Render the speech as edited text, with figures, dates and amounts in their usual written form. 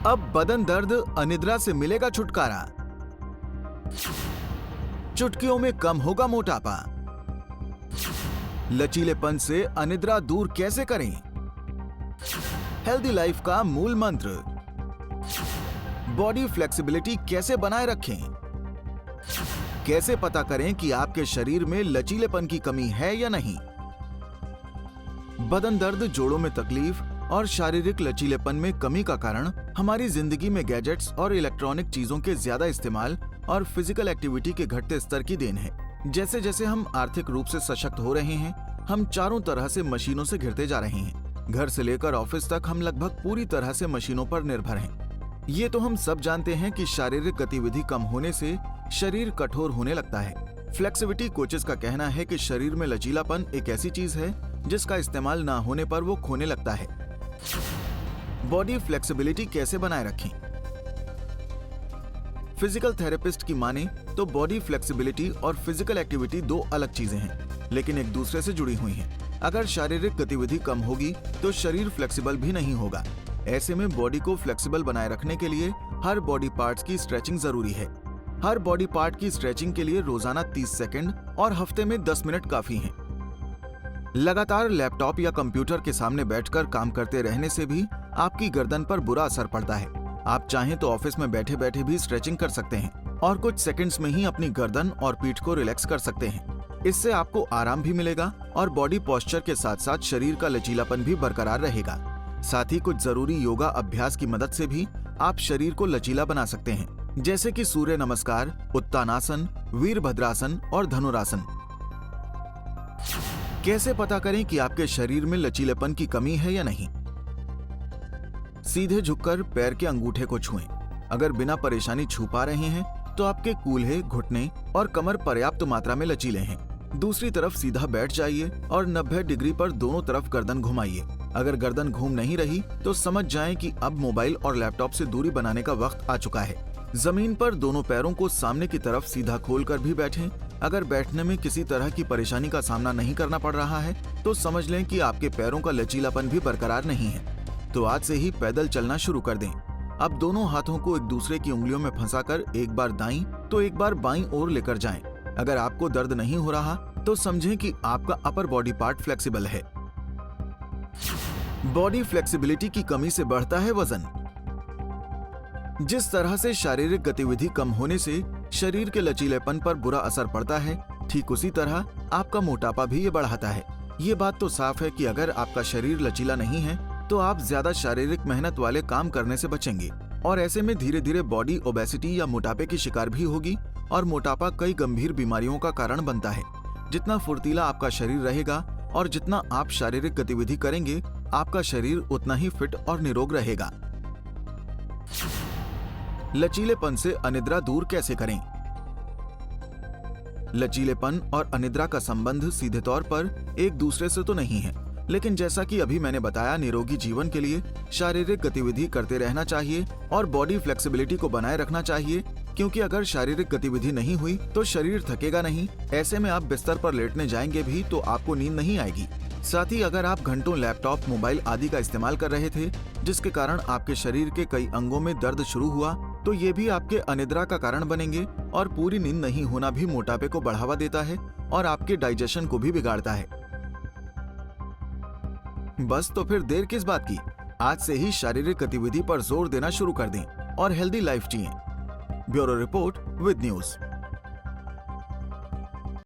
अब बदन दर्द, अनिद्रा से मिलेगा छुटकारा। चुटकियों में कम होगा मोटापा। लचीलेपन से अनिद्रा दूर कैसे करें? हेल्दी लाइफ का मूल मंत्र। बॉडी फ्लेक्सिबिलिटी कैसे बनाए रखें? कैसे पता करें कि आपके शरीर में लचीलेपन की कमी है या नहीं? बदन दर्द, जोड़ों में तकलीफ और शारीरिक लचीलेपन में कमी का कारण हमारी जिंदगी में गैजेट्स और इलेक्ट्रॉनिक चीजों के ज्यादा इस्तेमाल और फिजिकल एक्टिविटी के घटते स्तर की देन है। जैसे जैसे हम आर्थिक रूप से सशक्त हो रहे हैं, हम चारों तरह से मशीनों से घिरते जा रहे हैं। घर से लेकर ऑफिस तक हम लगभग पूरी तरह से मशीनों पर निर्भर हैं। ये तो हम सब जानते हैं कि शारीरिक गतिविधि कम होने से शरीर कठोर होने लगता है। फ्लेक्सिबिलिटी कोचेस का कहना है कि शरीर में लचीलापन एक ऐसी चीज है जिसका इस्तेमाल ना होने पर वो खोने लगता है। बॉडी फ्लेक्सिबिलिटी कैसे बनाए रखें? फिजिकल थेरेपिस्ट की माने तो बॉडी फ्लेक्सिबिलिटी और फिजिकल एक्टिविटी दो अलग चीजें हैं, लेकिन एक दूसरे से जुड़ी हुई हैं। अगर शारीरिक गतिविधि कम होगी तो शरीर फ्लेक्सिबल भी नहीं होगा। ऐसे में बॉडी को फ्लेक्सिबल बनाए रखने के लिए हर बॉडी पार्ट्स की स्ट्रेचिंग जरूरी है। हर बॉडी पार्ट की स्ट्रेचिंग के लिए रोजाना 30 सेकंड और हफ्ते में 10 मिनट काफी हैं। लगातार लैपटॉप या कंप्यूटर के सामने बैठकर काम करते रहने से भी आपकी गर्दन पर बुरा असर पड़ता है। आप चाहें तो ऑफिस में बैठे बैठे भी स्ट्रेचिंग कर सकते हैं और कुछ सेकंड्स में ही अपनी गर्दन और पीठ को रिलैक्स कर सकते हैं। इससे आपको आराम भी मिलेगा और बॉडी पोस्चर के साथ साथ शरीर का लचीलापन भी बरकरार रहेगा। साथ ही कुछ जरूरी योगा अभ्यास की मदद से भी आप शरीर को लचीला बना सकते हैं, जैसे कि सूर्य नमस्कार, उत्तानासन, वीरभद्रासन और धनुरासन। कैसे पता करें कि आपके शरीर में लचीलेपन की कमी है या नहीं? सीधे झुककर पैर के अंगूठे को छुएं। अगर बिना परेशानी छू पा रहे हैं तो आपके कूल्हे, घुटने और कमर पर्याप्त मात्रा में लचीले हैं। दूसरी तरफ सीधा बैठ जाइए और 90 डिग्री पर दोनों तरफ गर्दन घुमाइए। अगर गर्दन घूम नहीं रही तो समझ जाएं कि अब मोबाइल और लैपटॉप से दूरी बनाने का वक्त आ चुका है। जमीन पर दोनों पैरों को सामने की तरफ सीधा खोलकर भी बैठें। अगर बैठने में किसी तरह की परेशानी का सामना नहीं करना पड़ रहा है तो समझ लें कि आपके पैरों का लचीलापन भी बरकरार नहीं है। तो आज से ही पैदल चलना शुरू कर दें। अब दोनों हाथों को एक दूसरे की उंगलियों में फंसाकर एक बार दाईं तो एक बार बाईं ओर लेकर जाएं। अगर आपको दर्द नहीं हो रहा तो समझें कि आपका अपर बॉडी पार्ट फ्लेक्सिबल है। बॉडी फ्लेक्सिबिलिटी की कमी से बढ़ता है वजन। जिस तरह से शारीरिक गतिविधि कम होने से शरीर के लचीलेपन पर बुरा असर पड़ता है, ठीक उसी तरह आपका मोटापा भी ये बढ़ाता है। ये बात तो साफ है कि अगर आपका शरीर लचीला नहीं है तो आप ज्यादा शारीरिक मेहनत वाले काम करने से बचेंगे और ऐसे में धीरे धीरे बॉडी ओबेसिटी या मोटापे की शिकार भी होगी और मोटापा कई गंभीर बीमारियों का कारण बनता है। जितना फुर्तीला आपका शरीर रहेगा और जितना आप शारीरिक गतिविधि करेंगे, आपका शरीर उतना ही फिट और निरोग रहेगा। लचीलेपन से अनिद्रा दूर कैसे करें? लचीलेपन और अनिद्रा का संबंध सीधे तौर पर एक दूसरे से तो नहीं है, लेकिन जैसा कि अभी मैंने बताया, निरोगी जीवन के लिए शारीरिक गतिविधि करते रहना चाहिए और बॉडी फ्लेक्सिबिलिटी को बनाए रखना चाहिए, क्योंकि अगर शारीरिक गतिविधि नहीं हुई तो शरीर थकेगा नहीं। ऐसे में आप बिस्तर पर लेटने जाएंगे भी तो आपको नींद नहीं आएगी। साथ ही अगर आप घंटों लैपटॉप, मोबाइल आदि का इस्तेमाल कर रहे थे जिसके कारण आपके शरीर के कई अंगों में दर्द शुरू हुआ, तो ये भी आपके अनिद्रा का कारण बनेंगे और पूरी नींद नहीं होना भी मोटापे को बढ़ावा देता है और आपके डाइजेशन को भी बिगाड़ता है। बस तो फिर देर किस बात की? आज से ही शारीरिक गतिविधि पर जोर देना शुरू कर दें और हेल्दी लाइफ जिएं। Bureau report with news.